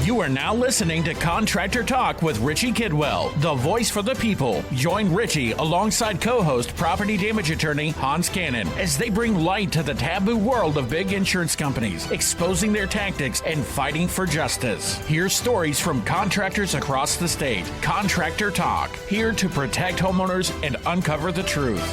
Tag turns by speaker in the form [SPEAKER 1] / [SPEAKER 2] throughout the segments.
[SPEAKER 1] You are now listening to Contractor Talk with Richie Kidwell, the voice for the people. Join Richie alongside co-host property damage attorney Hans Cannon as they bring light to the taboo world of big insurance companies, exposing their tactics and fighting for justice. Hear stories from contractors across the state. Contractor Talk, here to protect homeowners and uncover the truth.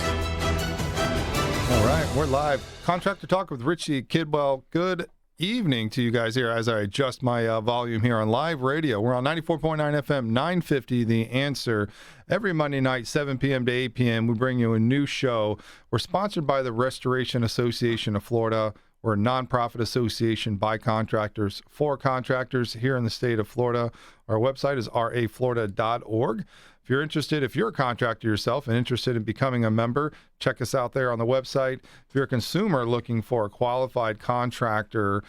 [SPEAKER 2] All right, we're live. Contractor Talk with Richie Kidwell. Good evening to you guys here as I adjust my volume here on live radio. We're on 94.9 FM, 950 The Answer. Every Monday night, 7 p.m. to 8 p.m., we bring you a new show. We're sponsored by the Restoration Association of Florida. We're a nonprofit association by contractors for contractors here in the state of Florida. Our website is raflorida.org. If you're interested, if you're a contractor yourself and interested in becoming a member, check us out there on the website. If you're a consumer looking for a qualified contractor,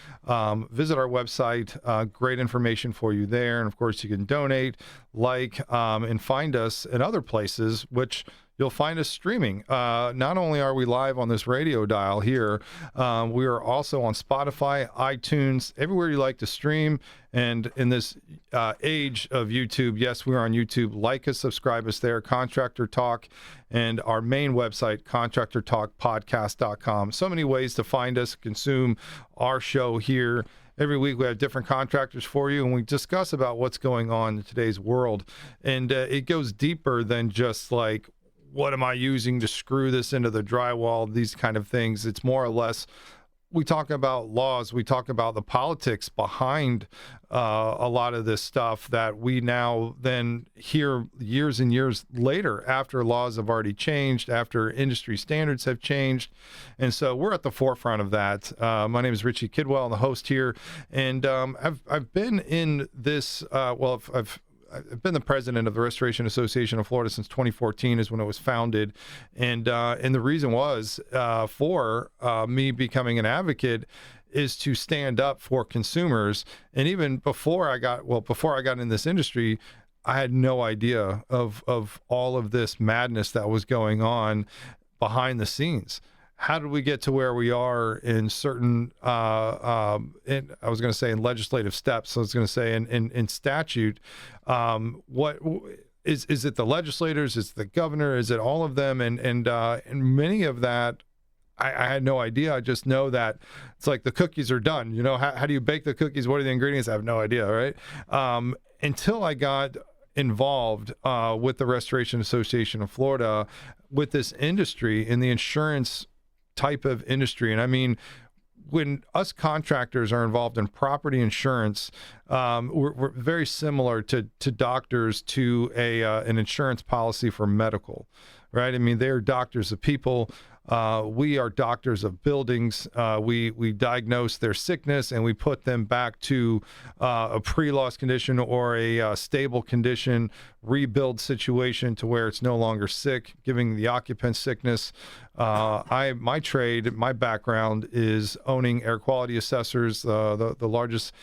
[SPEAKER 2] visit our website. Great information for you there. And of course, you can donate, and find us in other places, which you'll find us streaming. Not only are we live on this radio dial here, we are also on Spotify, iTunes, everywhere you like to stream. And in this age of YouTube, yes, we're on YouTube. Like us, subscribe us there, Contractor Talk, and our main website, contractortalkpodcast.com. So many ways to find us, consume our show here. Every week we have different contractors for you, and we discuss about what's going on in today's world. And it goes deeper than just like, what am I using to screw this into the drywall, these kind of things. It's more or less, we talk about laws, we talk about the politics behind a lot of this stuff that we now then hear years and years later after laws have already changed, after industry standards have changed. And so we're at the forefront of that. My name is Richie Kidwell, I'm the host here. And I've been in this, I've been the president of the Restoration Association of Florida since 2014 is when it was founded. And the reason was for me becoming an advocate is to stand up for consumers. And even before I got in this industry, I had no idea of all of this madness that was going on behind the scenes. How did we get to where we are in certain, I was going to say in legislative steps, I was going to say in statute, what is it the legislators, is it the governor, is it all of them? And many of that, I had no idea. I just know that it's like the cookies are done. You know, how do you bake the cookies? What are the ingredients? I have no idea, right? Until I got involved with the Restoration Association of Florida with this industry in the insurance type of industry. And I mean, when us contractors are involved in property insurance, we're very similar to doctors to an insurance policy for medical, right? I mean, they're doctors of people. We are doctors of buildings. We diagnose their sickness and we put them back to a pre-loss condition or a stable condition, rebuild situation to where it's no longer sick, giving the occupant sickness. My trade, my background is owning air quality assessors, the largest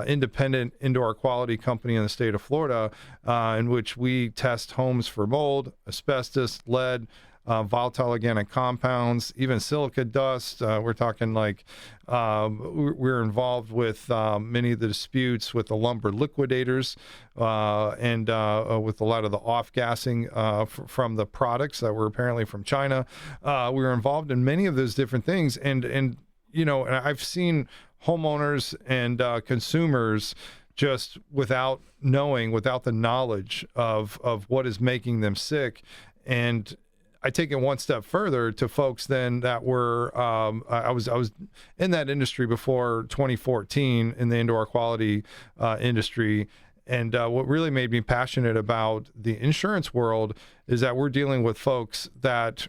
[SPEAKER 2] independent indoor quality company in the state of Florida, in which we test homes for mold, asbestos, lead, volatile organic compounds, even silica dust. We're talking like we're involved with many of the disputes with the lumber liquidators and with a lot of the off-gassing from the products that were apparently from China. We were involved in many of those different things. And you know, and I've seen homeowners and consumers just without the knowledge of what is making them sick. And I take it one step further to folks then that were, I was in that industry before 2014 in the indoor quality industry. And what really made me passionate about the insurance world is that we're dealing with folks that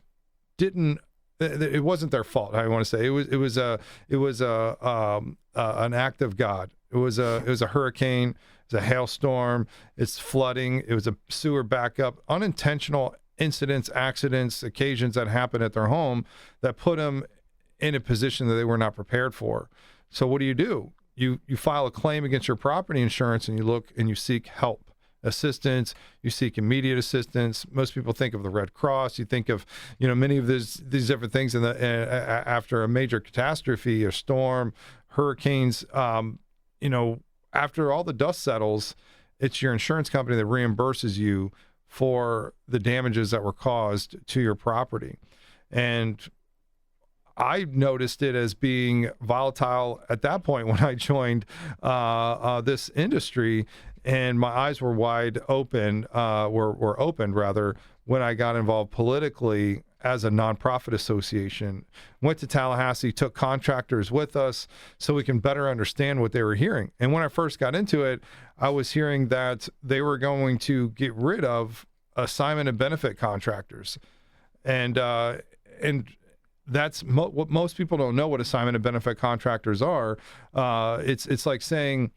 [SPEAKER 2] it wasn't their fault. I want to say it was an act of God. It was a hurricane, it was a hailstorm, it's flooding, it was a sewer backup, unintentional incidents, accidents, occasions that happen at their home that put them in a position that they were not prepared for. So what do? You file a claim against your property insurance and you look and you seek help, assistance, you seek immediate assistance. Most people think of the Red Cross. You think of, many of these different things after a major catastrophe, a storm, hurricanes, after all the dust settles, it's your insurance company that reimburses you for the damages that were caused to your property. And I noticed it as being volatile at that point when I joined this industry, and my eyes were wide open, were opened rather, when I got involved politically as a nonprofit association. Went to Tallahassee, took contractors with us so we can better understand what they were hearing. And when I first got into it, I was hearing that they were going to get rid of assignment and benefit contractors. And that's what most people don't know what assignment and benefit contractors are. It's like saying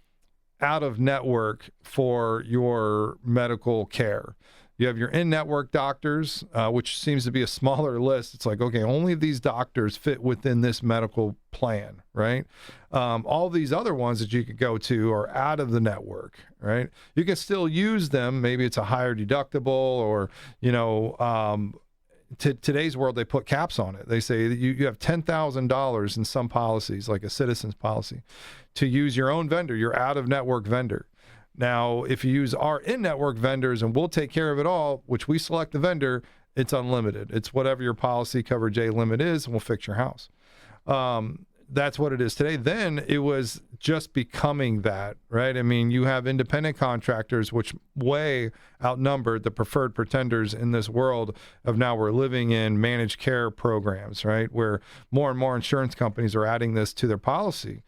[SPEAKER 2] out of network for your medical care. You have your in-network doctors, which seems to be a smaller list. It's like, okay, only these doctors fit within this medical plan, right? All these other ones that you could go to are out of the network, right? You can still use them. Maybe it's a higher deductible, or, today's world, they put caps on it. They say that you have $10,000 in some policies, like a Citizens policy, to use your own vendor, your out-of-network vendor. Now, if you use our in-network vendors and we'll take care of it all, which we select the vendor, it's unlimited. It's whatever your policy coverage A limit is, and we'll fix your house. That's what it is today. Then it was just becoming that, right? I mean, you have independent contractors, which way outnumbered the preferred pretenders in this world of now we're living in managed care programs, right? Where more and more insurance companies are adding this to their policy,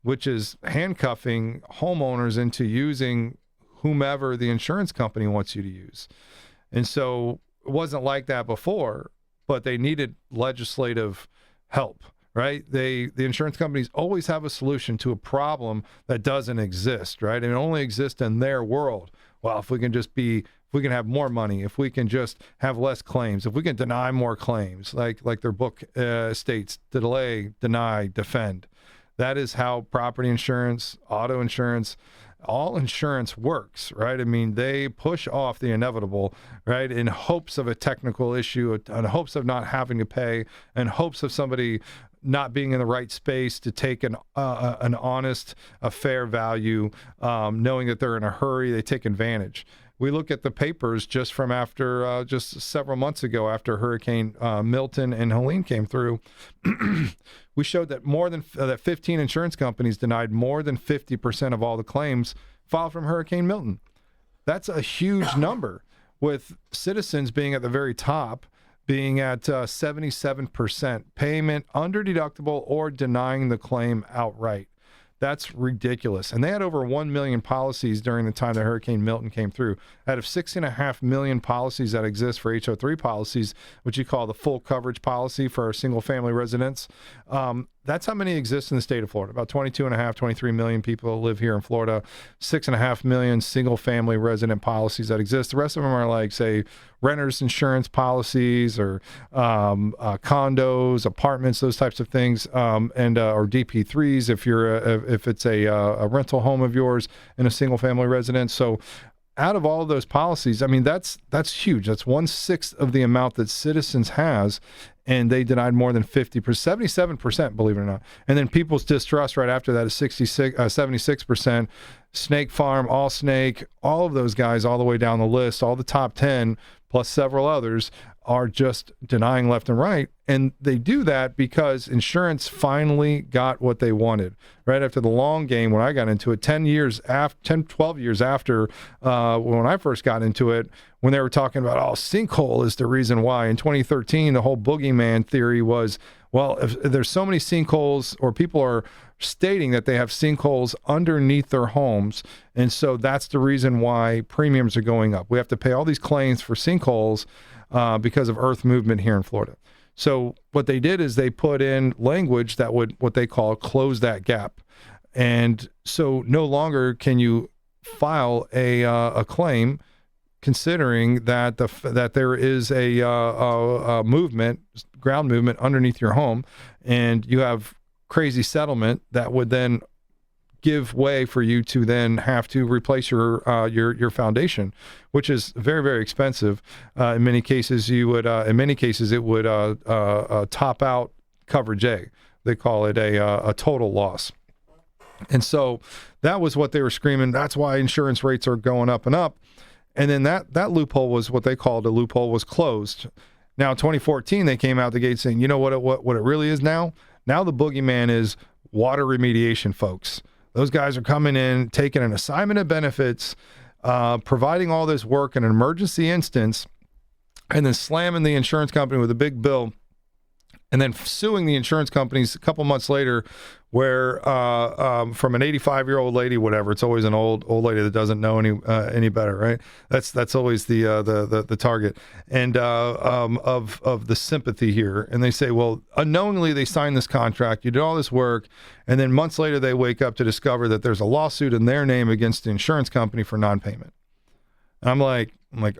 [SPEAKER 2] which is handcuffing homeowners into using whomever the insurance company wants you to use. And so it wasn't like that before, but they needed legislative help, right? The insurance companies always have a solution to a problem that doesn't exist, right? And it only exists in their world. Well, if we can have more money, if we can just have less claims, if we can deny more claims, like their book states, delay, deny, defend. That is how property insurance, auto insurance, all insurance works, right? I mean, they push off the inevitable, right, in hopes of a technical issue, in hopes of not having to pay, in hopes of somebody not being in the right space to take an honest, a fair value, knowing that they're in a hurry, they take advantage. We look at the papers just from after, just several months ago after Hurricane Milton and Helene came through. We showed that that 15 insurance companies denied more than 50% of all the claims filed from Hurricane Milton. That's a huge number, with Citizens being at the very top, being at 77% payment under deductible or denying the claim outright. That's ridiculous. And they had over 1 million policies during the time that Hurricane Milton came through. Out of 6.5 million policies that exist for HO3 policies, which you call the full coverage policy for our single family residents, that's how many exist in the state of Florida. About 22.5, 23 million people live here in Florida. 6.5 million single family resident policies that exist. The rest of them are like, say, renters insurance policies or condos, apartments, those types of things, and or DP3s if it's a rental home of yours in a single family residence. So out of all of those policies, I mean, that's huge. That's 1/6 of the amount that Citizens has, and they denied more than 77%, believe it or not. And then People's Distrust right after that is 76%. Snake Farm, All Snake, all of those guys all the way down the list, all the top 10, plus several others, are just denying left and right. And they do that because insurance finally got what they wanted. Right after the long game, when I got into it, 12 years after when I first got into it, when they were talking about, sinkhole is the reason why. In 2013, the whole boogeyman theory was, well, if there's so many sinkholes, or people are stating that they have sinkholes underneath their homes, and so that's the reason why premiums are going up. We have to pay all these claims for sinkholes because of earth movement here in Florida. So what they did is they put in language that would, what they call, close that gap. And so no longer can you file a claim considering that that there is a movement, ground movement underneath your home, and you have crazy settlement that would then give way for you to then have to replace your foundation, which is very, very expensive. In many cases, it would top out coverage A. They call it a total loss. And so that was what they were screaming. That's why insurance rates are going up and up. And then that loophole was what they called a loophole was closed. Now, 2014, they came out the gate saying, you know what it really is now? Now the boogeyman is water remediation folks. Those guys are coming in, taking an assignment of benefits, providing all this work in an emergency instance, and then slamming the insurance company with a big bill, and then suing the insurance companies a couple months later, where from an 85-year-old lady, whatever, it's always an old lady that doesn't know any better, right? That's always the target, and of the sympathy here. And they say, well, unknowingly they signed this contract, you did all this work, and then months later they wake up to discover that there's a lawsuit in their name against the insurance company for non-payment. And I'm like,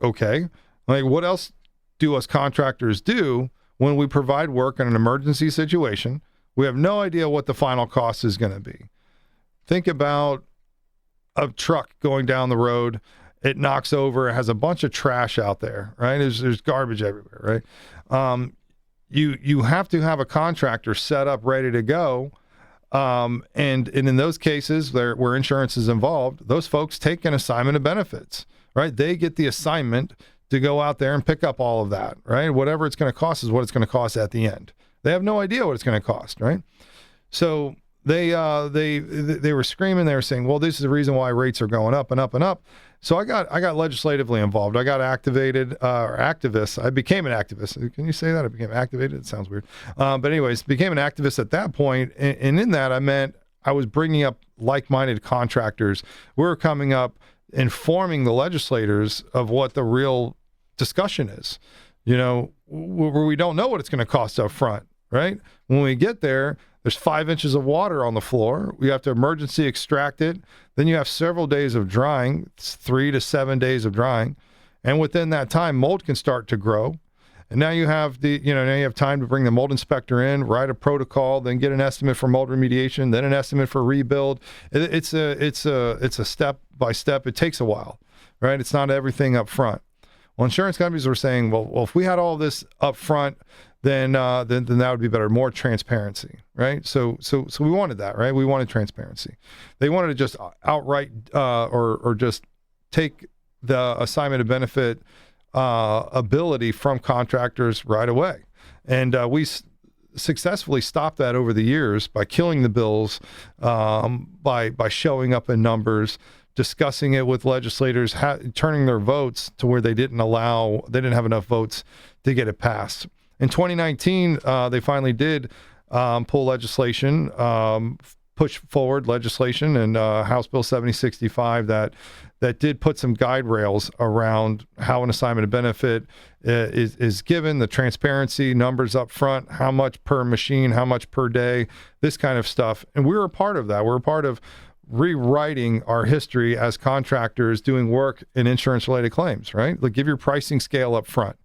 [SPEAKER 2] okay, like what else do us contractors do when we provide work in an emergency situation? We have no idea what the final cost is going to be. Think about a truck going down the road. It knocks over. It has a bunch of trash out there, right? There's garbage everywhere, right? You have to have a contractor set up, ready to go. And in those cases where insurance is involved, those folks take an assignment of benefits, right? They get the assignment to go out there and pick up all of that, right? Whatever it's going to cost is what it's going to cost at the end. They have no idea what it's going to cost, right? So they were screaming. They were saying, "Well, this is the reason why rates are going up and up and up." So I got legislatively involved. I got activated, or activist. I became an activist. Can you say that? I became activated. It sounds weird, but anyways, became an activist at that point. And in that, I meant I was bringing up like-minded contractors. We were coming up, informing the legislators of what the real discussion is. You know, where we don't know what it's going to cost up front. Right? When we get there, there's 5 inches of water on the floor. We have to emergency extract it. Then you have several days of drying, 3 to 7 days of drying. And within that time, mold can start to grow. And now you have now you have time to bring the mold inspector in, write a protocol, then get an estimate for mold remediation, then an estimate for rebuild. It's a step by step. It takes a while, right? It's not everything up front. Well, insurance companies were saying, well, if we had all this up front, then that would be better. More transparency, right? So we wanted that, right? We wanted transparency. They wanted to just outright or just take the assignment of benefit ability from contractors right away, and we successfully stopped that over the years by killing the bills, by showing up in numbers, discussing it with legislators, turning their votes to where they didn't have enough votes to get it passed. In 2019, they finally did pull legislation, push forward legislation, and House Bill 7065 that did put some guide rails around how an assignment of benefit is given, the transparency, numbers up front, how much per machine, how much per day, this kind of stuff. And we were a part of that. We're a part of rewriting our history as contractors doing work in insurance-related claims, right? Like give your pricing scale up front.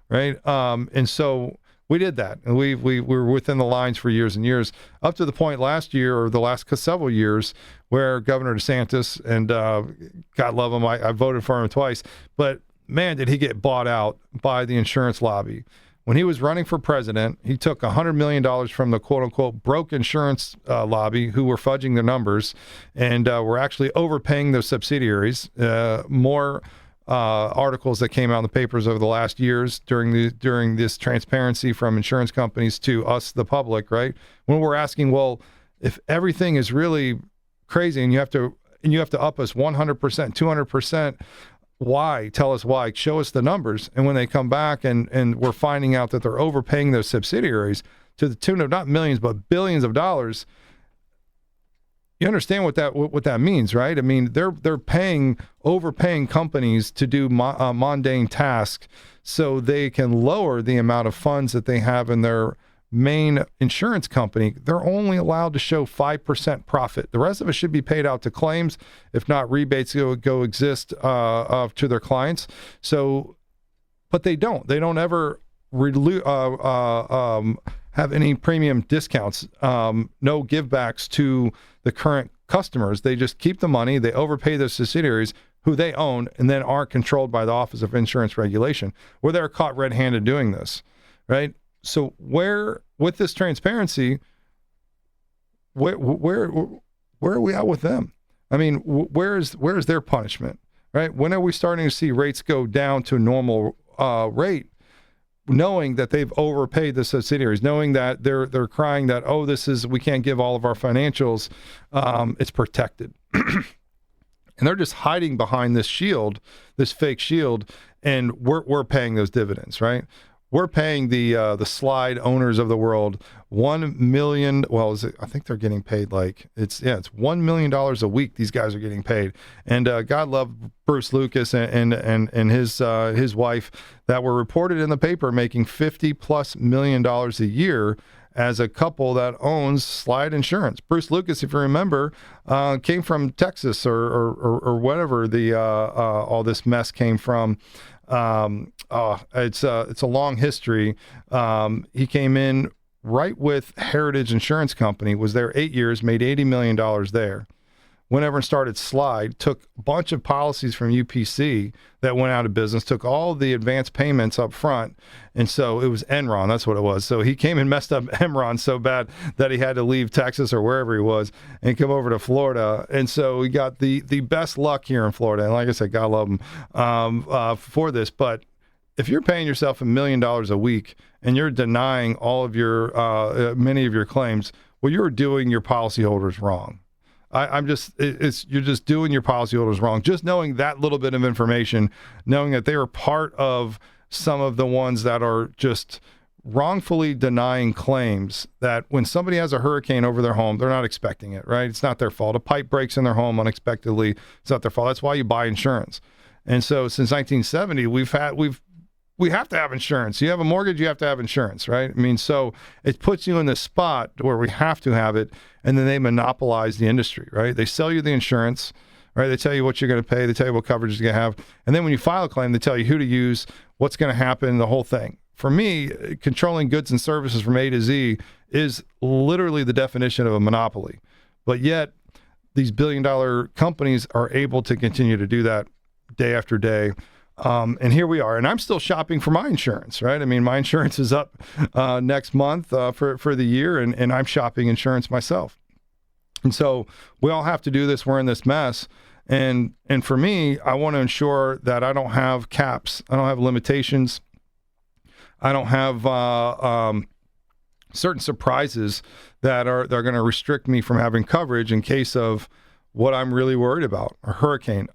[SPEAKER 2] Right. And so we did that, and we were within the lines for years and years, up to the point last year or the last several years where Governor DeSantis, and God love him, I voted for him twice, but man, did he get bought out by the insurance lobby. When he was running for president, he took $100 million from the quote unquote broke insurance lobby who were fudging their numbers and were actually overpaying those subsidiaries. More articles that came out in the papers over the last years during this transparency from insurance companies to us, the public, right? When we're asking, well, if everything is really crazy and you have to up us 100%, 200%, why? Tell us why. Show us the numbers. And when they come back and we're finding out that they're overpaying those subsidiaries to the tune of not millions but billions of dollars, you understand what that means, right? I mean, they're overpaying companies to do mundane tasks so they can lower the amount of funds that they have in their main insurance company. They're only allowed to show 5% profit. The rest of it should be paid out to claims, if not rebates go exist to their clients. So, but they don't. They don't ever have any premium discounts, no givebacks to the current customers. They just keep the money. They overpay their subsidiaries who they own and then aren't controlled by the Office of Insurance Regulation, where they're caught red-handed doing this, right? So with this transparency, where where are we at with them? I mean, where's their punishment, right? When are we starting to see rates go down to normal rate, knowing that they've overpaid the subsidiaries, knowing that they're crying that, oh, we can't give all of our financials, it's protected. And they're just hiding behind this shield, this fake shield, and we're paying those dividends, right? We're paying the slide owners of the world $1 million. Well, I think they're getting paid it's $1 million a week. These guys are getting paid, and God love Bruce Lucas and his wife that were reported in the paper making $50+ million a year as a couple that owns slide insurance. Bruce Lucas, if you remember, came from Texas or whatever all this mess came from. It's a long history. He came in right with Heritage Insurance Company, was there 8 years, made $80 million there. Went over and started Slide, took a bunch of policies from UPC that went out of business, took all the advance payments up front, and so it was Enron, that's what it was. So he came and messed up Enron so bad that he had to leave Texas or wherever he was and come over to Florida. And so we got the best luck here in Florida. And like I said, God love him for this. But if you're paying yourself $1 million a week and you're denying all of your many of your claims, well, you're doing your policyholders wrong. You're just doing your policyholders wrong. Just knowing that little bit of information, knowing that they are part of some of the ones that are just wrongfully denying claims, that when somebody has a hurricane over their home, they're not expecting it, right? It's not their fault. A pipe breaks in their home unexpectedly. It's not their fault. That's why you buy insurance. And so since 1970, we have to have insurance. You have a mortgage, you have to have insurance, right? I mean, so it puts you in this spot where we have to have it, and then they monopolize the industry, right? They sell you the insurance, right? They tell you what you're going to pay, they tell you what coverage you're going to have, and then when you file a claim, they tell you who to use, what's going to happen, the whole thing. For me, controlling goods and services from A to Z is literally the definition of a monopoly. But yet, these billion-dollar companies are able to continue to do that day after day. And here we are, and I'm still shopping for my insurance, right? I mean, my insurance is up next month for the year, and I'm shopping insurance myself. And so we all have to do this. We're in this mess. And for me, I want to ensure that I don't have caps. I don't have limitations. I don't have certain surprises that are going to restrict me from having coverage in case of what I'm really worried about, a hurricane.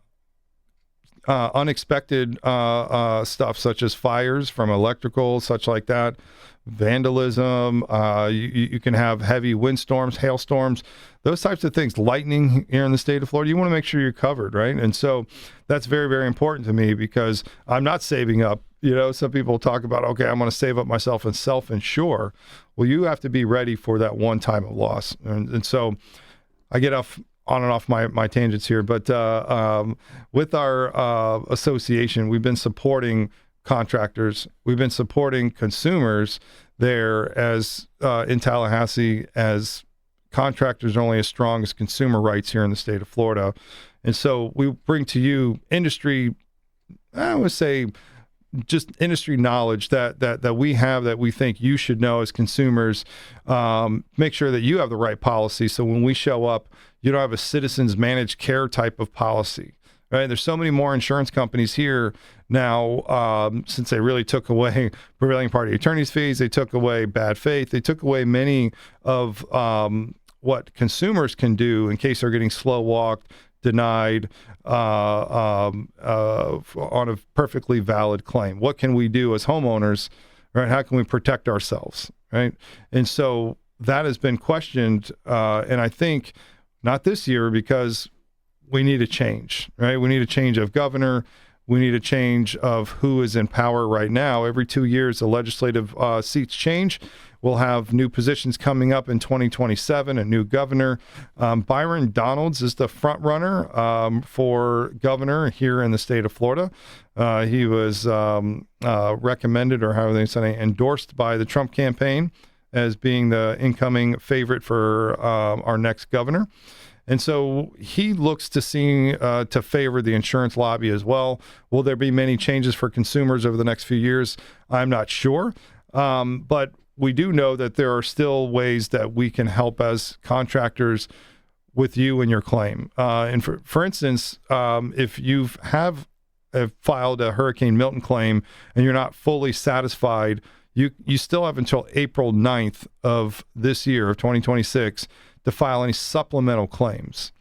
[SPEAKER 2] Unexpected stuff such as fires from electrical, such like that, vandalism. You can have heavy windstorms, hailstorms, those types of things, lightning here in the state of Florida. You want to make sure you're covered, right? And so that's very, very important to me because I'm not saving up. You know, some people talk about, okay, I'm going to save up myself and self-insure. Well, you have to be ready for that one time of loss. And so I get on and off my tangents here, but with our association, we've been supporting contractors. We've been supporting consumers there as in Tallahassee, as contractors are only as strong as consumer rights here in the state of Florida. And so we bring to you industry, I would say, just industry knowledge that we have, that we think you should know as consumers. Make sure that you have the right policy. So when we show up, you don't have a citizens managed care type of policy, right? There's so many more insurance companies here now, since they really took away prevailing party attorney's fees, they took away bad faith, they took away many of what consumers can do in case they're getting slow walked, denied on a perfectly valid claim. What can we do as homeowners, right? How can we protect ourselves, right? And so that has been questioned, and I think not this year, because we need a change, right? We need a change of governor. We need a change of who is in power right now. Every 2 years, the legislative seats change. We'll have new positions coming up in 2027, a new governor. Byron Donalds is the front runner for governor here in the state of Florida. He was recommended, or however they say, endorsed by the Trump campaign as being the incoming favorite for our next governor. And so he looks to favor the insurance lobby as well. Will there be many changes for consumers over the next few years? I'm not sure. But we do know that there are still ways that we can help as contractors with you and your claim. And for instance, if you have filed a Hurricane Milton claim and you're not fully satisfied, you still have until April 9th of this year, of 2026, to file any supplemental claims.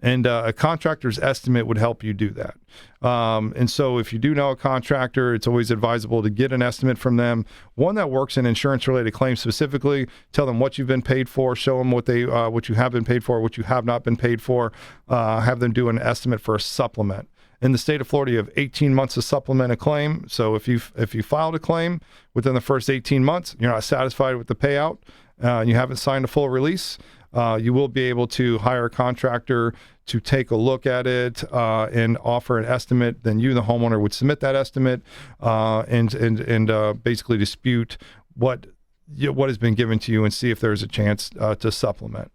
[SPEAKER 2] And a contractor's estimate would help you do that. And so if you do know a contractor, it's always advisable to get an estimate from them, one that works in insurance-related claims specifically. Tell them what you've been paid for, show them what you have been paid for, what you have not been paid for, have them do an estimate for a supplement. In the state of Florida, you have 18 months to supplement a claim. So if you filed a claim within the first 18 months, you're not satisfied with the payout, and you haven't signed a full release, you will be able to hire a contractor to take a look at it and offer an estimate. Then you, the homeowner, would submit that estimate and basically dispute what has been given to you and see if there's a chance to supplement.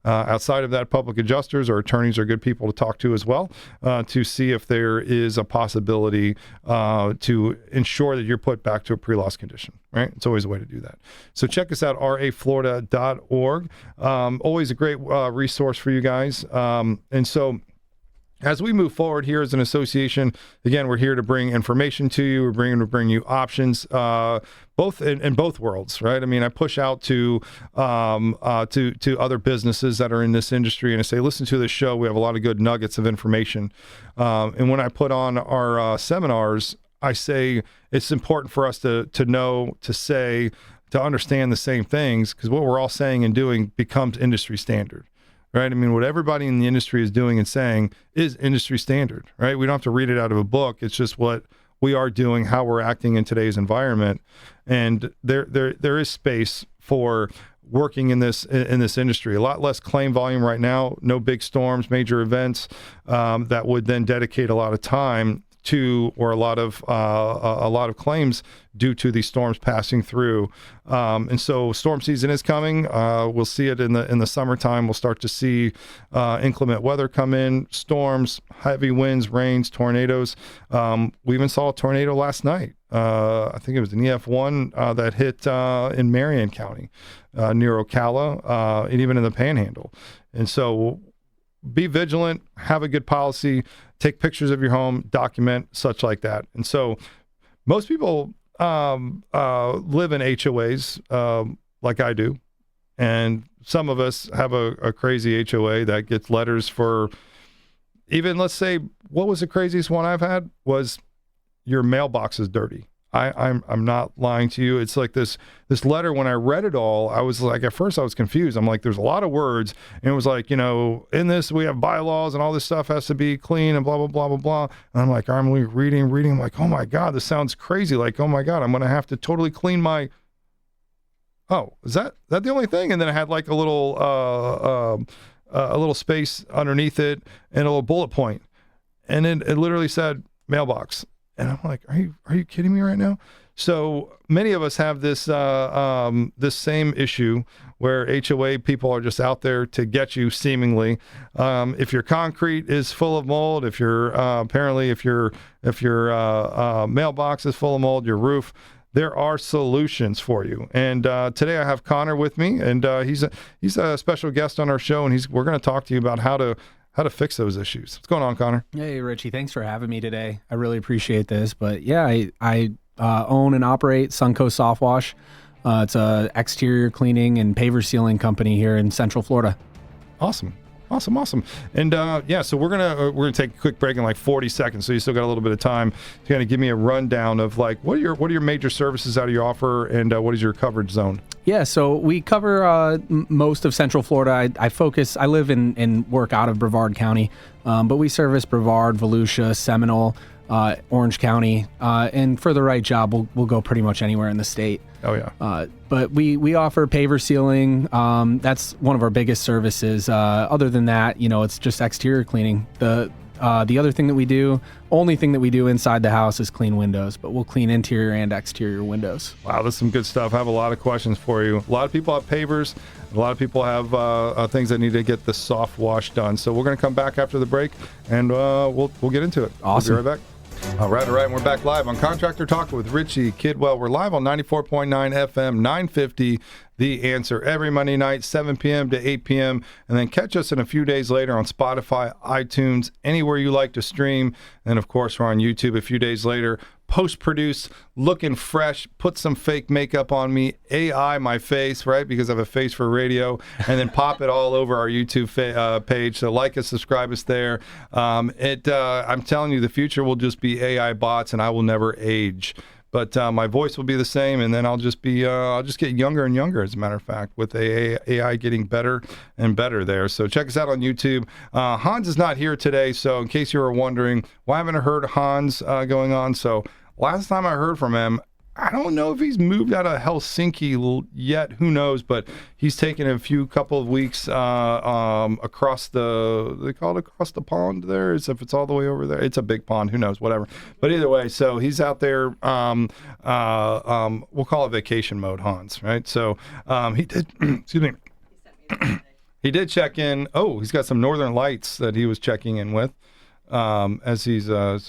[SPEAKER 2] Outside of that, public adjusters or attorneys are good people to talk to as well to see if there is a possibility to ensure that you're put back to a pre-loss condition, right? It's always a way to do that. So check us out, raflorida.org. Always a great resource for you guys. And so as we move forward here as an association, again, we're here to bring information to you. We're bring you options, both in both worlds, right? I mean, I push out to other businesses that are in this industry, and I say, listen to this show. We have a lot of good nuggets of information. And when I put on our seminars, I say it's important for us to know, to say, to understand the same things, because what we're all saying and doing becomes industry standard. Right? I mean, what everybody in the industry is doing and saying is industry standard, right? We don't have to read it out of a book. It's just what we are doing, how we're acting in today's environment. And there is space for working in this industry. A lot less claim volume right now, no big storms, major events that would then dedicate a lot of time to, or a lot of claims due to these storms passing through. And so storm season is coming. We'll see it in the summertime. We'll start to see inclement weather come in, storms, heavy winds, rains, tornadoes. We even saw a tornado last night. I think it was an EF1 that hit in Marion County, near Ocala, and even in the Panhandle. And so be vigilant, have a good policy, take pictures of your home, document, such like that. And so most people live in HOAs like I do. And some of us have a crazy HOA that gets letters for even, let's say, what was the craziest one I've had was your mailbox is dirty. I'm not lying to you. It's like this letter, when I read it all, I was like, at first I was confused. I'm like, there's a lot of words. And it was like, in this, we have bylaws and all this stuff has to be clean and blah, blah, blah, blah, blah. And I'm like, I'm reading. I'm like, oh my God, this sounds crazy. Like, oh my God, I'm going to have to totally clean my, is that the only thing? And then I had like a little space underneath it and a little bullet point. And then it literally said mailbox. And I'm like, are you kidding me right now? So many of us have this this same issue where HOA people are just out there to get you, seemingly. If your concrete is full of mold, if your mailbox is full of mold, your roof, there are solutions for you. And today I have Connor with me, and he's a special guest on our show, and we're going to talk to you about how to fix those issues. What's going on, Connor?
[SPEAKER 3] Hey, Richie. Thanks for having me today. I really appreciate this. But yeah, I own and operate Suncoast Soft Wash. It's a exterior cleaning and paver sealing company here in Central Florida.
[SPEAKER 2] Awesome. And so we're gonna take a quick break in like 40 seconds. So you still got a little bit of time to kind of give me a rundown of like what are your major services out of your offer, and what is your coverage zone?
[SPEAKER 3] Yeah, so we cover most of Central Florida. I live and work out of Brevard County, but we service Brevard, Volusia, Seminole, Orange County, and for the right job, we'll go pretty much anywhere in the state.
[SPEAKER 2] Oh yeah.
[SPEAKER 3] But we offer paver sealing. That's one of our biggest services. Other than that, it's just exterior cleaning. The other thing that we do, only thing that we do inside the house is clean windows, but we'll clean interior and exterior windows.
[SPEAKER 2] Wow, that's some good stuff. I have a lot of questions for you. A lot of people have pavers. A lot of people have things that need to get the soft wash done. So we're going to come back after the break, and we'll get into it.
[SPEAKER 3] Awesome.
[SPEAKER 2] We'll be right back. All right. And we're back live on Contractor Talk with Richie Kidwell. We're live on 94.9 FM, 950, The Answer, every Monday night, 7 p.m. to 8 p.m. And then catch us in a few days later on Spotify, iTunes, anywhere you like to stream. And, of course, we're on YouTube a few days later. Post-produced, looking fresh, put some fake makeup on me, AI my face, right, because I have a face for radio, and then pop it all over our YouTube page. So like us, subscribe us there. I'm telling you, the future will just be AI bots, and I will never age. But my voice will be the same, and then I'll just get younger and younger, as a matter of fact, with AI getting better and better there. So check us out on YouTube. Hans is not here today, so in case you were wondering, why haven't I heard Hans going on? So last time I heard from him, I don't know if he's moved out of Helsinki yet. Who knows? But he's taken a couple of weeks across they call it across the pond there, as if it's all the way over there. It's a big pond. Who knows? Whatever. But either way, so he's out there. We'll call it vacation mode, Hans, right? So he did, excuse me. He did check in. Oh, he's got some northern lights that he was checking in with as he's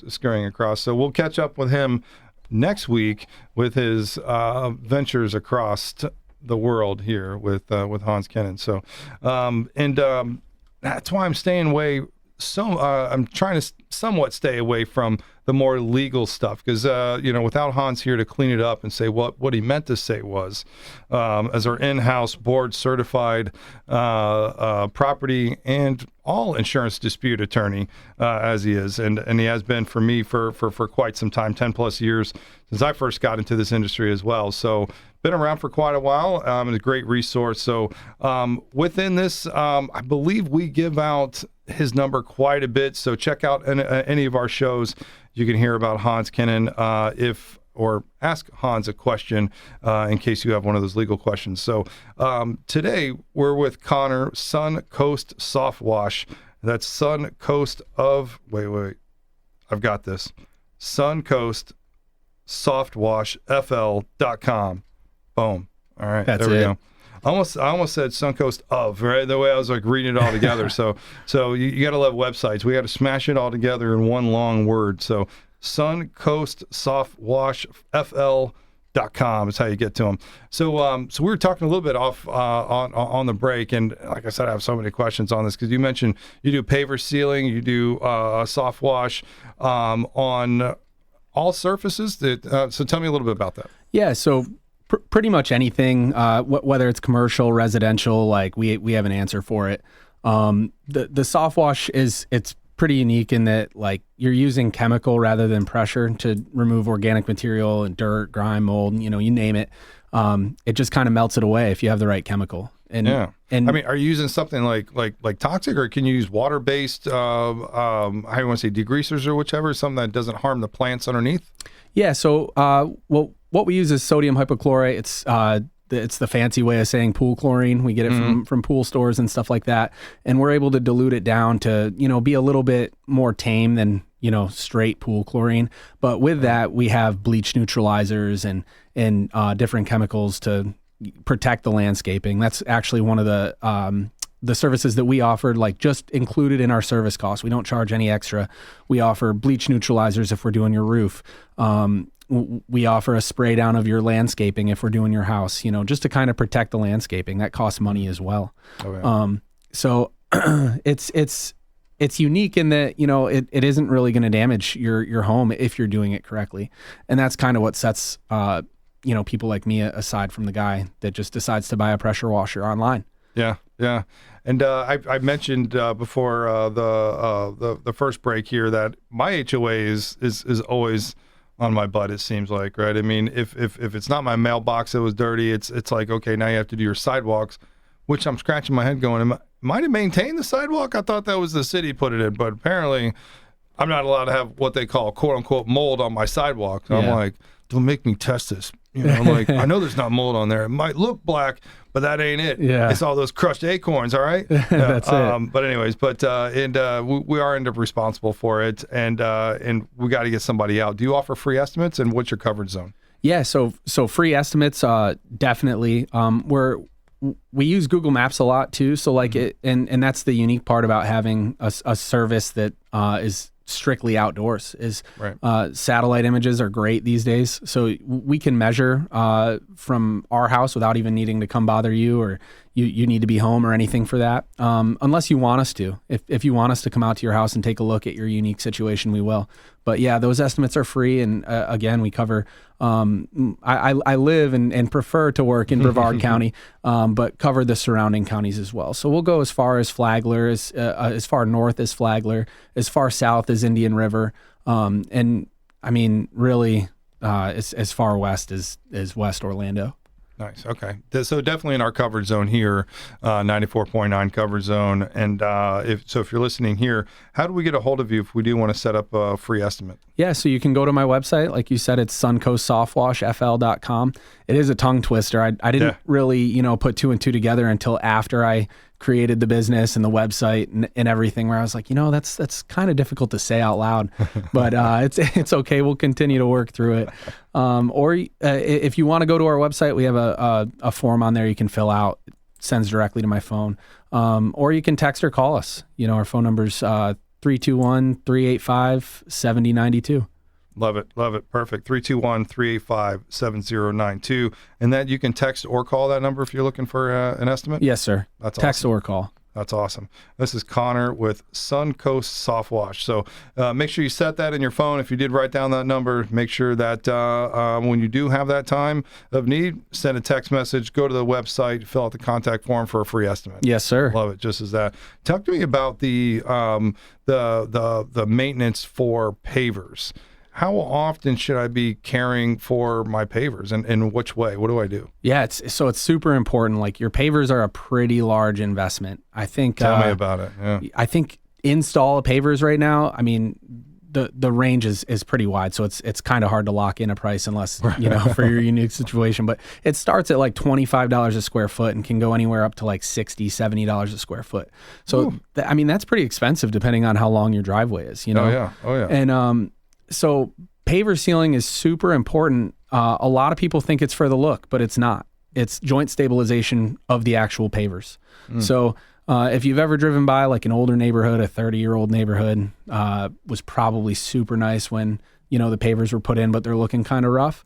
[SPEAKER 2] scurrying across. So we'll catch up with him next week with his ventures across the world here with Hans Kennan. So that's why I'm staying away. I'm trying to somewhat stay away from the more legal stuff because without Hans here to clean it up and say what he meant to say was, as our in-house board certified property and all insurance dispute attorney as he is, and he has been for me for quite some time, 10 plus years since I first got into this industry as well. So been around for quite a while and a great resource. So within this, I believe we give out his number quite a bit. So check out any of our shows. You can hear about Hans Kennan or ask Hans a question in case you have one of those legal questions. So today we're with Connor, Suncoast Soft Wash. That's Suncoast of, wait, I've got this. Suncoast Soft Wash FL.com. Boom. All right, there we go. I almost said Suncoast of, right? The way I was like reading it all together. So you got to love websites. We got to smash it all together in one long word. So Suncoast Soft Wash FL.com is how you get to them. So we were talking a little bit off on the break, and like I said, I have so many questions on this because you mentioned you do paver sealing, you do soft wash on all surfaces. So tell me a little bit about that.
[SPEAKER 3] Yeah. So pretty much anything, whether it's commercial, residential, like we have an answer for it. The soft wash it's pretty unique in that like you're using chemical rather than pressure to remove organic material and dirt, grime, mold, you name it. It just kind of melts it away if you have the right chemical. And I mean, are you using something like toxic, or can you use water-based, how do you want to say, degreasers or whichever, something that doesn't harm the plants underneath? Yeah. So, what we use is sodium hypochlorite. It's the fancy way of saying pool chlorine. We get it from pool stores and stuff like that. And we're able to dilute it down to, be a little bit more tame than, straight pool chlorine. But with that, we have bleach neutralizers and different chemicals to protect the landscaping. That's actually one of the services that we offered, like just included in our service costs. We don't charge any extra. We offer bleach neutralizers if we're doing your roof. We offer a spray down of your landscaping if we're doing your house, just to kind of protect the landscaping. That costs money as well. Oh, yeah. So it's unique in that, it isn't really going to damage your home if you're doing it correctly. And that's kind of what sets, people like me aside from the guy that just decides to buy a pressure washer online.
[SPEAKER 2] Yeah. Yeah. And I mentioned before the first break here that my HOA is always on my butt, it seems like, right? I mean, if it's not my mailbox that was dirty, it's like, okay, now you have to do your sidewalks, which I'm scratching my head going, am I to maintain the sidewalk? I thought that was the city put it in, but apparently I'm not allowed to have what they call quote unquote mold on my sidewalk. So I'm like, don't make me test this. I'm like, I know there's not mold on there. It might look black, but that ain't it. Yeah. It's all those crushed acorns, all right?
[SPEAKER 3] That's it.
[SPEAKER 2] But anyways, we are end up responsible for it, and we got to get somebody out. Do you offer free estimates, and what's your coverage zone?
[SPEAKER 3] Yeah, so free estimates, definitely. We use Google Maps a lot too, so like it, and that's the unique part about having a service that is strictly outdoors. Is
[SPEAKER 2] Right.
[SPEAKER 3] Satellite images are great these days, so we can measure from our house without even needing to come bother you, or you need to be home or anything for that, unless you want us to. If you want us to come out to your house and take a look at your unique situation, we will. But yeah, those estimates are free, and again, we cover. I live and prefer to work in Brevard County, but cover the surrounding counties as well. So we'll go as far as Flagler, as far north as Flagler, as far south as Indian River, and I mean really as far west as West Orlando.
[SPEAKER 2] Nice. Okay. So definitely in our coverage zone here, 94.9 coverage zone. And if you're listening here, how do we get a hold of you if we do want to set up a free estimate?
[SPEAKER 3] Yeah, so you can go to my website. Like you said, it's suncoastsoftwashfl.com. It is a tongue twister. I didn't really, put two and two together until after I created the business and the website and everything, where I was like, that's kind of difficult to say out loud, but it's okay. We'll continue to work through it. Or if you want to go to our website, we have a form on there you can fill out. It sends directly to my phone. Or you can text or call us. Our phone number's 321-385-7092.
[SPEAKER 2] Love it. Perfect. 321-385-7092. And that you can text or call that number if you're looking for an estimate?
[SPEAKER 3] Yes, sir.
[SPEAKER 2] That's
[SPEAKER 3] text
[SPEAKER 2] awesome.
[SPEAKER 3] or call.
[SPEAKER 2] That's awesome. This is Connor with Suncoast Soft Wash. So make sure you set that in your phone. If you did write down that number, make sure that when you do have that time of need, send a text message, go to the website, fill out the contact form for a free estimate.
[SPEAKER 3] Yes, sir.
[SPEAKER 2] Love it. Just as that. Talk to me about the maintenance for pavers. How often should I be caring for my pavers, and in which way? What do I do?
[SPEAKER 3] Yeah, it's super important. Like, your pavers are a pretty large investment. I think.
[SPEAKER 2] Tell me about it. Yeah.
[SPEAKER 3] I think install pavers right now, I mean, the range is pretty wide, so it's kind of hard to lock in a price unless, for your unique situation. But it starts at like $25 a square foot and can go anywhere up to like $60, $70 a square foot. So, that's pretty expensive depending on how long your driveway is,
[SPEAKER 2] Oh, yeah.
[SPEAKER 3] And, so paver sealing is super important. A lot of people think it's for the look, but it's not. It's joint stabilization of the actual pavers. So if you've ever driven by like an older neighborhood, a 30-year-old neighborhood, was probably super nice when, the pavers were put in, but they're looking kind of rough,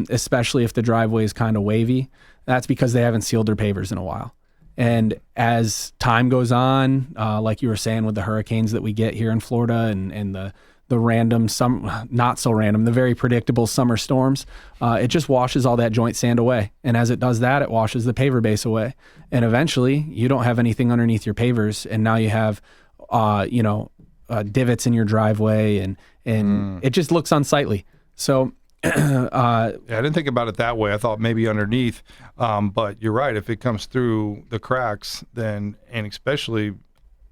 [SPEAKER 3] especially if the driveway is kind of wavy. That's because they haven't sealed their pavers in a while. And as time goes on, like you were saying with the hurricanes that we get here in Florida and the random, not so random, the very predictable summer storms, it just washes all that joint sand away. And as it does that, it washes the paver base away. And eventually you don't have anything underneath your pavers. And now you have, divots in your driveway and it just looks unsightly. So, I
[SPEAKER 2] didn't think about it that way. I thought maybe underneath, but you're right. If it comes through the cracks, then, and especially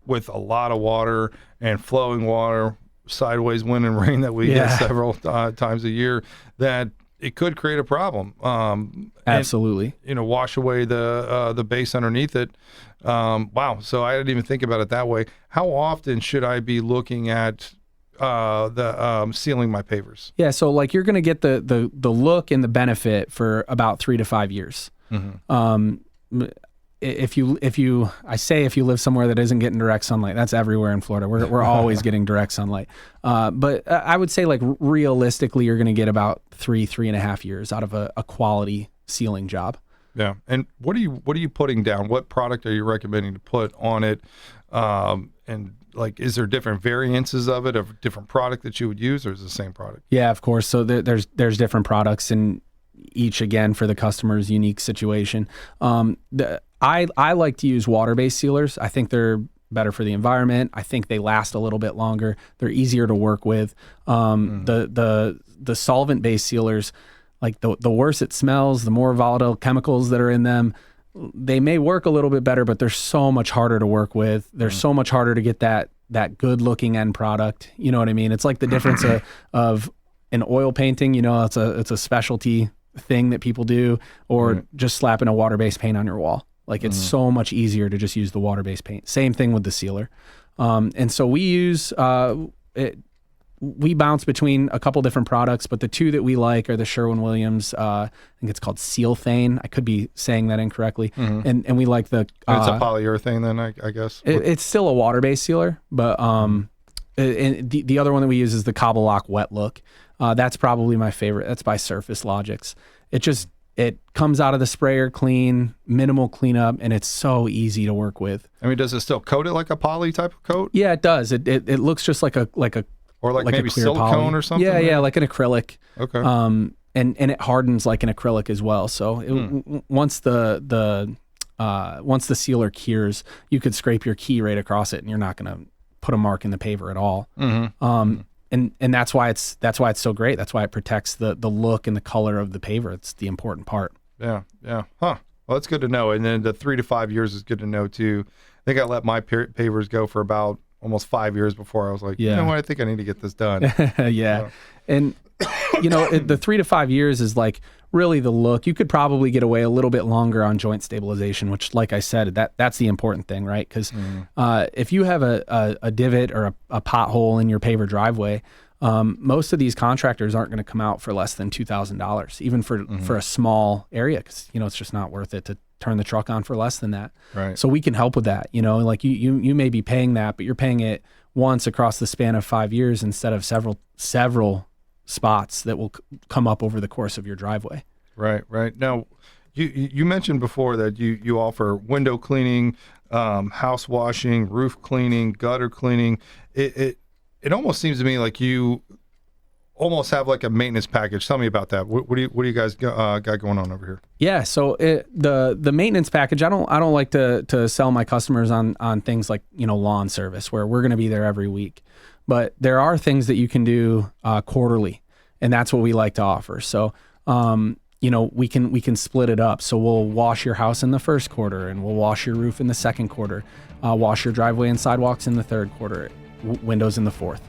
[SPEAKER 2] with a lot of water and flowing water, sideways wind and rain that we get several times a year, that it could create a problem.
[SPEAKER 3] Absolutely.
[SPEAKER 2] And, wash away the base underneath it. Wow. So I didn't even think about it that way. How often should I be looking at the sealing my pavers?
[SPEAKER 3] Yeah. So like you're going to get the look and the benefit for about 3 to 5 years. If you live somewhere that isn't getting direct sunlight, that's everywhere in Florida. We're always getting direct sunlight. But I would say like realistically, you're going to get about 3.5 years out of a quality sealing job.
[SPEAKER 2] Yeah. And what are you putting down? What product are you recommending to put on it? And like, is there different variances of it, of different product that you would use, or is it the same product?
[SPEAKER 3] Yeah, of course. So there's different products, and each again for the customer's unique situation. I like to use water-based sealers. I think they're better for the environment. I think they last a little bit longer. They're easier to work with. The solvent-based sealers, like the worse it smells, the more volatile chemicals that are in them, they may work a little bit better, but they're so much harder to work with. They're so much harder to get that good-looking end product. You know what I mean? It's like the difference of an oil painting. It's a specialty thing that people do, or just slapping a water-based paint on your wall. Like, it's so much easier to just use the water-based paint. Same thing with the sealer. And so we use, we bounce between a couple different products, but the two that we like are the Sherwin-Williams, I think it's called Sealthane. I could be saying that incorrectly. And we like the...
[SPEAKER 2] it's a polyurethane then, I guess?
[SPEAKER 3] It's still a water-based sealer, but and the other one that we use is the Cobble Lock Wet Look. That's probably my favorite. That's by Surface Logics. It comes out of the sprayer clean, minimal cleanup, and it's so easy to work with.
[SPEAKER 2] I mean, does it still coat it like a poly type of coat?
[SPEAKER 3] Yeah, it does. It looks just like a
[SPEAKER 2] or like maybe
[SPEAKER 3] a clear
[SPEAKER 2] silicone
[SPEAKER 3] poly.
[SPEAKER 2] or something.
[SPEAKER 3] Yeah, like an acrylic.
[SPEAKER 2] Okay.
[SPEAKER 3] And it hardens like an acrylic as well. So once the sealer cures, you could scrape your key right across it, and you're not going to put a mark in the paver at all. And that's why it's so great. That's why it protects the look and the color of the paver. It's the important part.
[SPEAKER 2] Yeah. Huh. Well, that's good to know. And then the 3 to 5 years is good to know too. I think I let my pavers go for about almost 5 years before I was like, you know what, I think I need to get this done.
[SPEAKER 3] Yeah. And the 3 to 5 years is like really the look. You could probably get away a little bit longer on joint stabilization, which, like I said, that's the important thing, right? Because if you have a divot or a pothole in your paver driveway, most of these contractors aren't going to come out for less than $2,000, even for a small area, because it's just not worth it to turn the truck on for less than that.
[SPEAKER 2] Right.
[SPEAKER 3] So we can help with that. Like you may be paying that, but you're paying it once across the span of 5 years instead of several spots that will come up over the course of your driveway. Right.
[SPEAKER 2] Now, you mentioned before that you offer window cleaning, house washing, roof cleaning, gutter cleaning. It almost seems to me like you almost have like a maintenance package. Tell me about that. What do you guys got going on over here?
[SPEAKER 3] Yeah. So the maintenance package, I don't like to sell my customers on things like lawn service where we're going to be there every week. But there are things that you can do quarterly, and that's what we like to offer. So, we can split it up. So we'll wash your house in the first quarter, and we'll wash your roof in the second quarter, wash your driveway and sidewalks in the third quarter, windows in the fourth,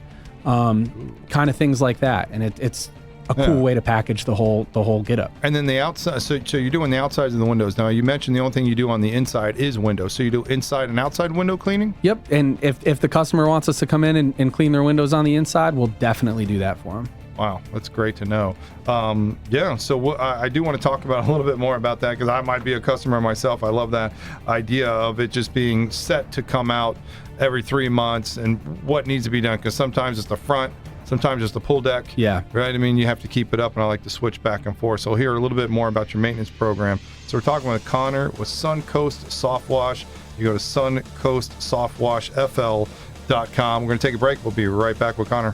[SPEAKER 3] kind of things like that. And it's a cool way to package the whole get up.
[SPEAKER 2] And then the outside, so you're doing the outsides of the windows. Now you mentioned the only thing you do on the inside is windows. So you do inside and outside window cleaning?
[SPEAKER 3] Yep. And if the customer wants us to come in and clean their windows on the inside, we'll definitely do that for them.
[SPEAKER 2] Wow, that's great to know. So I do want to talk about a little bit more about that, because I might be a customer myself. I love that idea of it just being set to come out every 3 months and what needs to be done, because sometimes it's the front, sometimes it's the pull deck.
[SPEAKER 3] Yeah.
[SPEAKER 2] Right? I mean, you have to keep it up, and I like to switch back and forth. So we'll hear a little bit more about your maintenance program. So we're talking with Connor with Suncoast Soft Wash. You go to suncoastsoftwashfl.com. We're going to take a break. We'll be right back with Connor.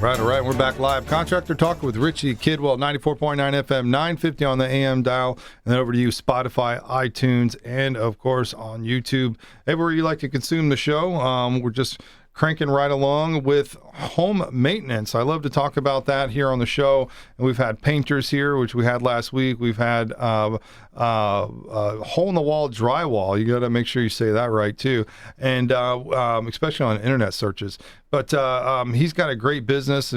[SPEAKER 2] All right. We're back live. Contractor Talk with Richie Kidwell, 94.9 FM, 950 on the AM dial, and then over to you, Spotify, iTunes, and, of course, on YouTube. Everywhere you like to consume the show. We're just cranking right along with home maintenance. I love to talk about that here on the show. And we've had painters here, which we had last week. We've had hole-in-the-wall drywall. You got to make sure you say that right, too. And especially on internet searches. But he's got a great business.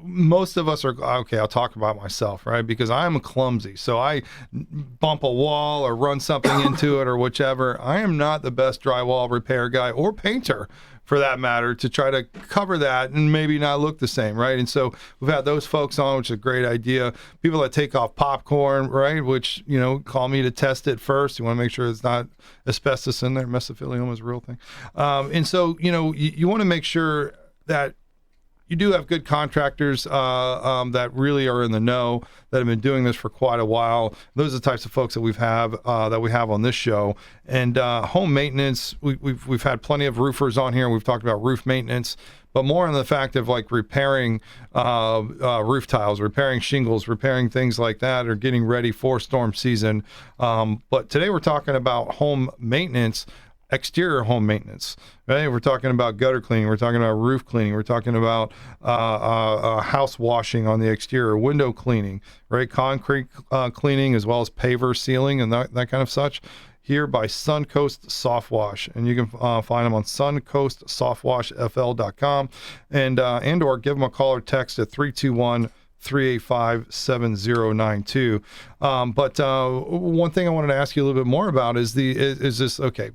[SPEAKER 2] Most of us are, okay, I'll talk about myself, right? Because I'm clumsy. So I bump a wall or run something into it or whichever. I am not the best drywall repair guy or painter, for that matter, to try to cover that and maybe not look the same, right? And so we've had those folks on, which is a great idea. People that take off popcorn, right, which, call me to test it first. You want to make sure it's not asbestos in there. Mesothelioma is a real thing. And so, you want to make sure that you do have good contractors that really are in the know, that have been doing this for quite a while. Those are the types of folks that we have on this show. And home maintenance, we've had plenty of roofers on here. We've talked about roof maintenance, but more on the fact of like repairing roof tiles, repairing shingles, repairing things like that, or getting ready for storm season. But today we're talking about home maintenance. Exterior home maintenance, right? We're talking about gutter cleaning. We're talking about roof cleaning. We're talking about house washing on the exterior, window cleaning, right? Concrete cleaning, as well as paver sealing and that kind of such. Here by Suncoast Soft Wash, and you can find them on suncoastsoftwashfl.com, and or give them a call or text at 321-385-7092. But one thing I wanted to ask you a little bit more about is this. Okay,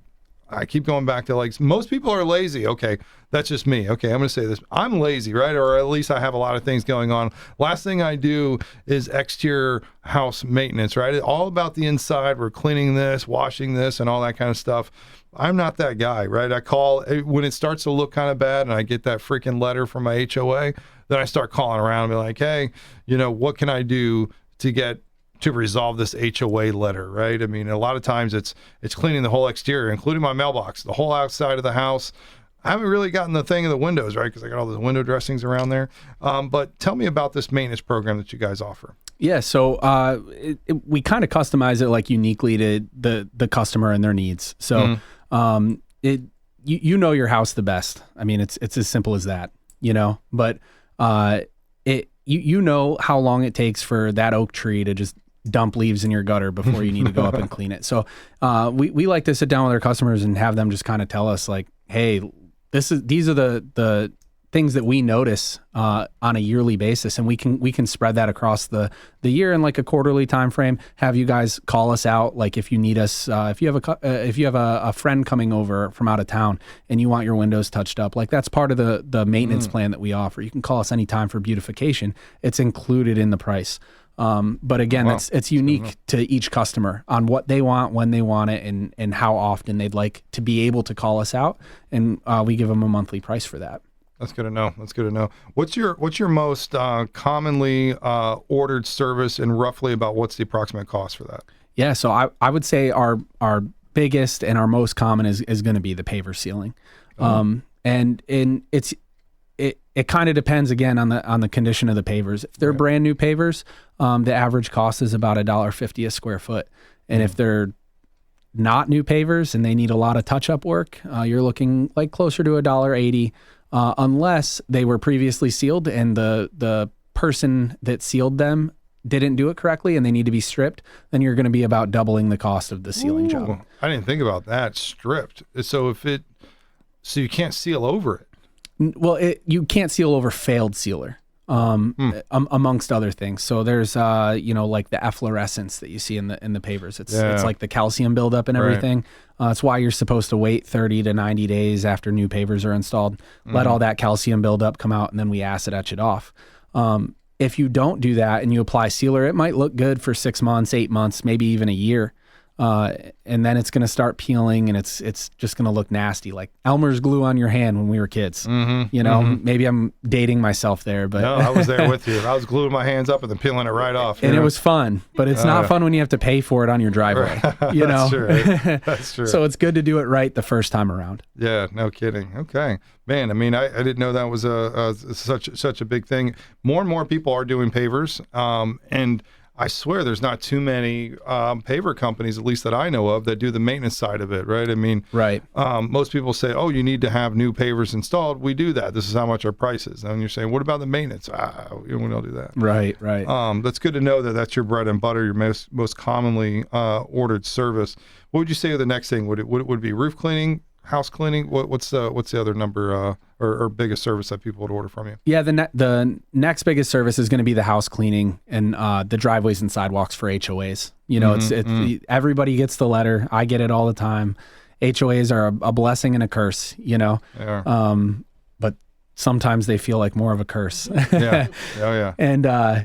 [SPEAKER 2] I keep going back to like most people are lazy. Okay, that's just me. Okay, I'm going to say this. I'm lazy, right? Or at least I have a lot of things going on. Last thing I do is exterior house maintenance, right? It's all about the inside. We're cleaning this, washing this, and all that kind of stuff. I'm not that guy, right? I call when it starts to look kind of bad and I get that freaking letter from my HOA, then I start calling around and be like, hey, what can I do to resolve this HOA letter, right? I mean, a lot of times it's cleaning the whole exterior, including my mailbox, the whole outside of the house. I haven't really gotten the thing of the windows, right? Because I got all the window dressings around there. But tell me about this maintenance program that you guys offer.
[SPEAKER 3] Yeah, so we kind of customize it like uniquely to the customer and their needs. So you know your house the best. I mean, it's as simple as that, But you know how long it takes for that oak tree to just dump leaves in your gutter before you need to go up and clean it. So we like to sit down with our customers and have them just kind of tell us like, hey, these are the things that we notice on a yearly basis, and we can spread that across the year in like a quarterly time frame. Have you guys call us out, like if you need us, if you have a friend coming over from out of town and you want your windows touched up, like that's part of the maintenance plan that we offer. You can call us anytime for beautification. It's included in the price. But again, it's unique to each customer on what they want, when they want it, and how often they'd like to be able to call us out. And we give them a monthly price for that.
[SPEAKER 2] That's good to know. What's your most commonly ordered service, and roughly about what's the approximate cost for that?
[SPEAKER 3] Yeah, so I would say our biggest and our most common is going to be the paver sealing. And it kind of depends again on the condition of the pavers. If they're brand new pavers, the average cost is about $1.50 a square foot. And if they're not new pavers and they need a lot of touch-up work, you're looking like closer to $1.80, unless they were previously sealed and the person that sealed them didn't do it correctly and they need to be stripped, then you're going to be about doubling the cost of the sealing job.
[SPEAKER 2] I didn't think about that. Stripped. So you can't seal over it.
[SPEAKER 3] Well, you can't seal over failed sealer, amongst other things. So there's, like the efflorescence that you see in the pavers. It's like the calcium buildup and everything. That's why you're supposed to wait 30 to 90 days after new pavers are installed. Let all that calcium buildup come out, and then we acid etch it off. If you don't do that and you apply sealer, it might look good for 6 months, 8 months, maybe even a year. And then it's going to start peeling, and it's just going to look nasty, like Elmer's glue on your hand when we were kids. Maybe I'm dating myself there, but
[SPEAKER 2] no, I was there with you. I was gluing my hands up and then peeling it right off.
[SPEAKER 3] And it was fun, but it's not fun when you have to pay for it on your driveway.
[SPEAKER 2] That's true. That's true.
[SPEAKER 3] So it's good to do it right the first time around.
[SPEAKER 2] Yeah, no kidding. Okay, man. I mean, I didn't know that was such a big thing. More and more people are doing pavers, and I swear there's not too many paver companies, at least that I know of, that do the maintenance side of it, right? I mean,
[SPEAKER 3] right.
[SPEAKER 2] Most people say, oh, you need to have new pavers installed. We do that. This is how much our price is. And you're saying, what about the maintenance? We don't do that.
[SPEAKER 3] Right.
[SPEAKER 2] That's good to know that's your bread and butter, your most commonly ordered service. What would you say the next thing? Would it be roof cleaning, house cleaning? What's the other number or biggest service that people would order from you?
[SPEAKER 3] Yeah, the next biggest service is going to be the house cleaning and the driveways and sidewalks for HOAs. Everybody gets the letter. I get it all the time. HOAs are a blessing and a curse, but sometimes they feel like more of a curse.
[SPEAKER 2] Yeah. Oh yeah.
[SPEAKER 3] And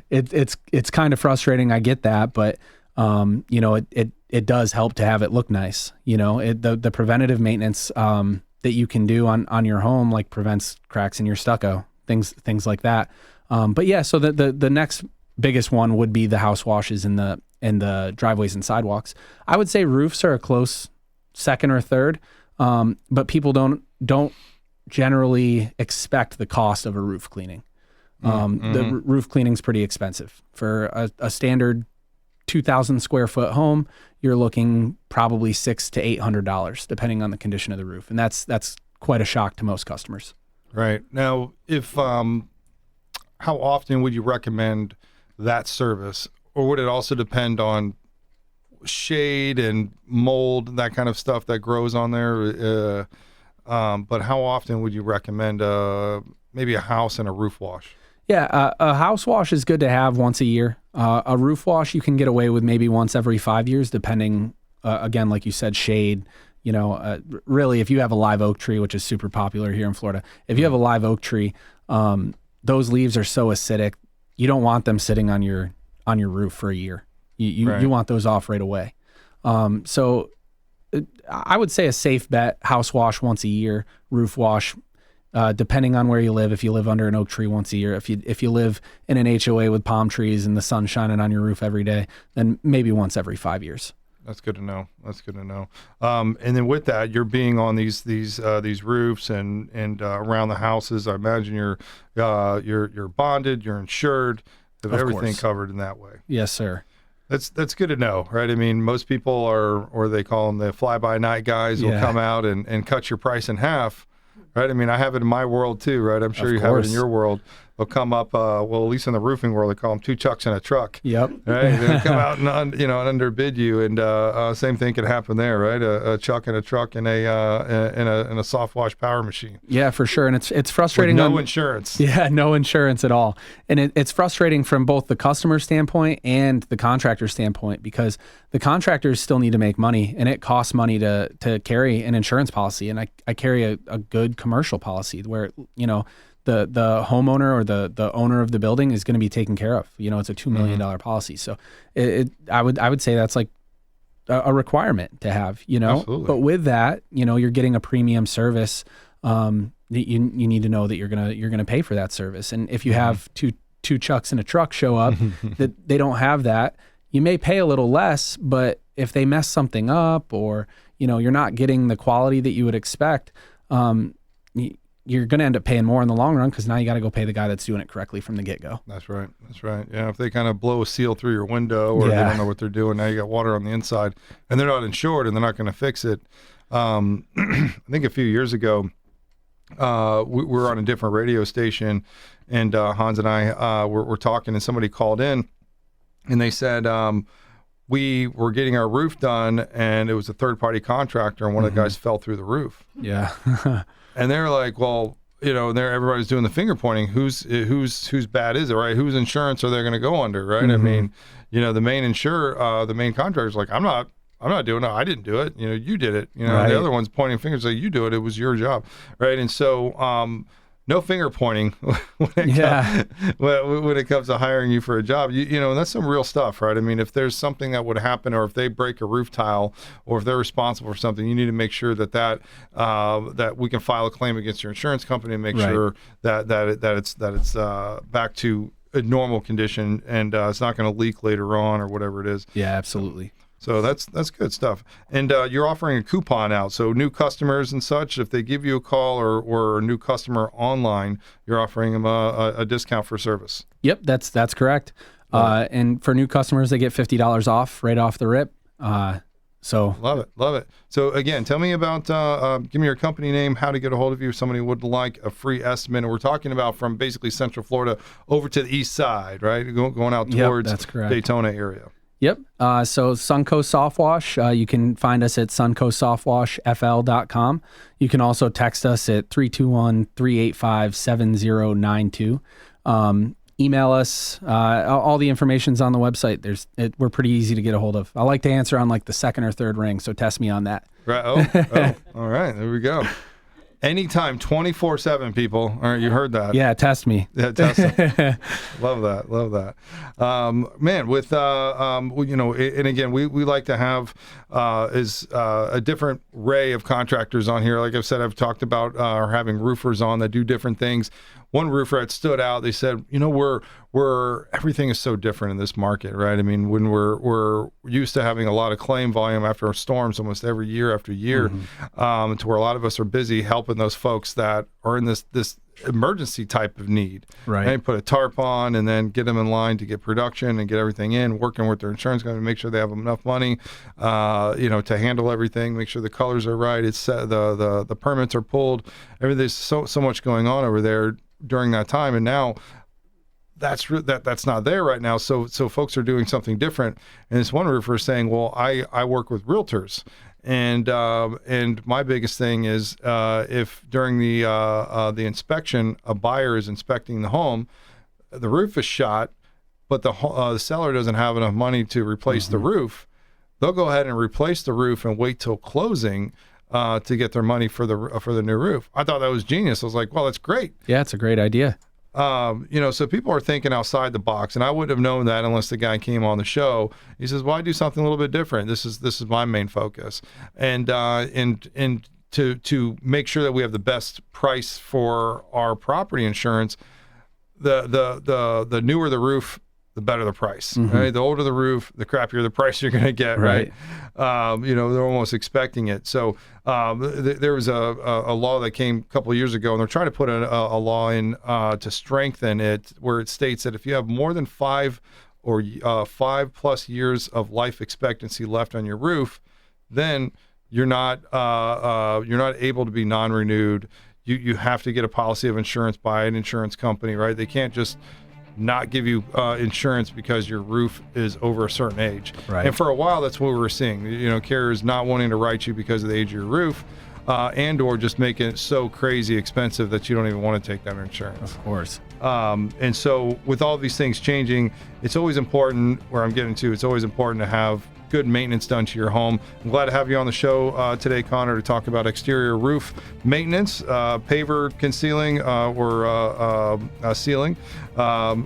[SPEAKER 3] it's kind of frustrating. I get that, but it does help to have it look nice. The preventative maintenance that you can do on your home, like prevents cracks in your stucco, things like that. But yeah, so the next biggest one would be the house washes and the driveways and sidewalks. I would say roofs are a close second or third, but people don't generally expect the cost of a roof cleaning. The roof cleaning is pretty expensive. For a standard 2,000 square foot home, you're looking probably $600 to $800, depending on the condition of the roof, and that's quite a shock to most customers.
[SPEAKER 2] Right. Now, if how often would you recommend that service, or would it also depend on shade and mold, that kind of stuff that grows on there? But how often would you recommend maybe a house and a roof wash?
[SPEAKER 3] Yeah, a house wash is good to have once a year. A roof wash you can get away with maybe once every 5 years, depending, again, like you said, shade, really, if you have a live oak tree, which is super popular here in Florida, if you have a live oak tree, those leaves are so acidic, you don't want them sitting on your roof for a year. You want those off right away. So I would say a safe bet: house wash once a year, roof wash, depending on where you live. If you live under an oak tree, once a year. If you live in an HOA with palm trees and the sun shining on your roof every day, then maybe once every 5 years.
[SPEAKER 2] That's good to know. And then with that, you're being on these roofs and around the houses. I imagine you're bonded, you're insured, have everything covered in that way.
[SPEAKER 3] Yes, sir.
[SPEAKER 2] That's good to know, right? I mean, most people or they call them the fly-by-night guys, will come out and cut your price in half, right? I mean, I have it in my world too, right? I'm sure you have it in your world. They'll come up, well, at least in the roofing world, they call them 2 trucks in a truck.
[SPEAKER 3] Yep.
[SPEAKER 2] Right? They'll come out and underbid you, and same thing could happen there, right? A chuck in a truck and a soft wash power machine.
[SPEAKER 3] Yeah, for sure. And it's frustrating.
[SPEAKER 2] With no insurance.
[SPEAKER 3] Yeah, no insurance at all. And it's frustrating from both the customer standpoint and the contractor standpoint, because the contractors still need to make money, and it costs money to carry an insurance policy. And I carry a good commercial policy where, the homeowner or the owner of the building is going to be taken care of. It's a $2 million policy. So I would say that's like a requirement to have,
[SPEAKER 2] Absolutely.
[SPEAKER 3] But with that, you're getting a premium service. You need to know that you're going to pay for that service. And if you have two chucks in a truck show up that they don't have that, you may pay a little less, but if they mess something up or, you're not getting the quality that you would expect, you're going to end up paying more in the long run, because now you got to go pay the guy that's doing it correctly from the get-go.
[SPEAKER 2] That's right. Yeah, if they kind of blow a seal through your window or they don't know what they're doing, now you got water on the inside and they're not insured and they're not going to fix it. I think a few years ago, we were on a different radio station, and Hans and I were talking, and somebody called in and they said, we were getting our roof done, and it was a third-party contractor, and one of the guys fell through the roof.
[SPEAKER 3] Yeah.
[SPEAKER 2] And they're like, well, everybody's doing the finger pointing. Whose bad is it, right? Whose insurance are they going to go under, right? I mean, the main the main contractor's like, I'm not doing it. I didn't do it. You did it.
[SPEAKER 3] Right.
[SPEAKER 2] The other one's pointing fingers like, you do it. It was your job, right? And so, no finger pointing when it comes to hiring you for a job. And that's some real stuff, right? I mean, if there's something that would happen, or if they break a roof tile, or if they're responsible for something, you need to make sure that we can file a claim against your insurance company and make sure that it's back to a normal condition, and it's not going to leak later on or whatever it is.
[SPEAKER 3] Yeah, absolutely.
[SPEAKER 2] So that's good stuff. And you're offering a coupon out. So new customers and such, if they give you a call or a new customer online, you're offering them a discount for service.
[SPEAKER 3] Yep, that's correct. And for new customers, they get $50 off right off the rip. So
[SPEAKER 2] love it. So again, tell me about, give me your company name, how to get a hold of you if somebody would like a free estimate. And we're talking about from basically Central Florida over to the east side, right? Going out towards
[SPEAKER 3] that's correct.
[SPEAKER 2] Daytona area.
[SPEAKER 3] Yep. So Suncoast Soft Wash, you can find us at suncoastsoftwashfl.com. You can also text us at 321-385-7092. Email us. All the information's on the website. We're pretty easy to get a hold of. I like to answer on like the second or third ring, so test me on that.
[SPEAKER 2] Right. Oh, all right. There we go. Anytime, 24/7, people. All right, you heard that.
[SPEAKER 3] Yeah, test me.
[SPEAKER 2] Yeah, test them. Love that. Man, with and again, we like to have a different array of contractors on here. Like I've said, I've talked about having roofers on that do different things. One roofer that stood out, they said, we're everything is so different in this market, right? I mean, when we're used to having a lot of claim volume after storms almost every year after year, to where a lot of us are busy helping those folks that are in this emergency type of need.
[SPEAKER 3] Right.
[SPEAKER 2] And put a tarp on and then get them in line to get production and get everything in, working with their insurance company to make sure they have enough money, to handle everything, make sure the colors are right. It's the permits are pulled. There's so much going on over there during that time. And now that's not there right now. So folks are doing something different. And this one roofer is saying, well, I work with realtors. And my biggest thing is if during the inspection, a buyer is inspecting the home, the roof is shot, but the seller doesn't have enough money to replace the roof, they'll go ahead and replace the roof and wait till closing to get their money for the new roof. I thought that was genius. I was like, well, that's great.
[SPEAKER 3] Yeah, it's a great idea.
[SPEAKER 2] So people are thinking outside the box, and I wouldn't have known that unless the guy came on the show. He says, well, I do something a little bit different. This is my main focus. And to make sure that we have the best price for our property insurance, the newer the roof, the better the price, right? The older the roof, the crappier the price you're going to get, right? They're almost expecting it. So there was a law that came a couple of years ago, and they're trying to put a law in to strengthen it, where it states that if you have more than 5 or 5+ years of life expectancy left on your roof, then you're not able to be non-renewed. You have to get a policy of insurance by an insurance company, right? They can't just not give you insurance because your roof is over a certain age.
[SPEAKER 3] Right.
[SPEAKER 2] And for a while, that's what we were seeing. Carriers not wanting to write you because of the age of your roof, and or just making it so crazy expensive that you don't even want to take that insurance.
[SPEAKER 3] Of course.
[SPEAKER 2] And so with all these things changing, it's always important, it's always important to have good maintenance done to your home. I'm glad to have you on the show today, Connor, to talk about exterior roof maintenance, paver concealing or sealing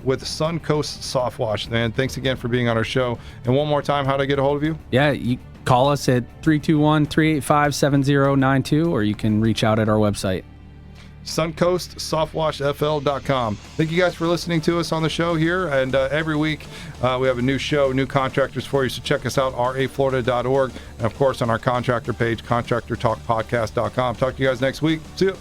[SPEAKER 2] with Suncoast Soft Wash. Man, thanks again for being on our show. And one more time, how to get a hold of you?
[SPEAKER 3] Yeah, you call us at 321-385-7092, or you can reach out at our website.
[SPEAKER 2] SuncoastSoftwashFL.com. Thank you guys for listening to us on the show here. And every week we have a new show, new contractors for you. So check us out, raflorida.org. And of course on our contractor page, contractortalkpodcast.com. Talk to you guys next week. See you.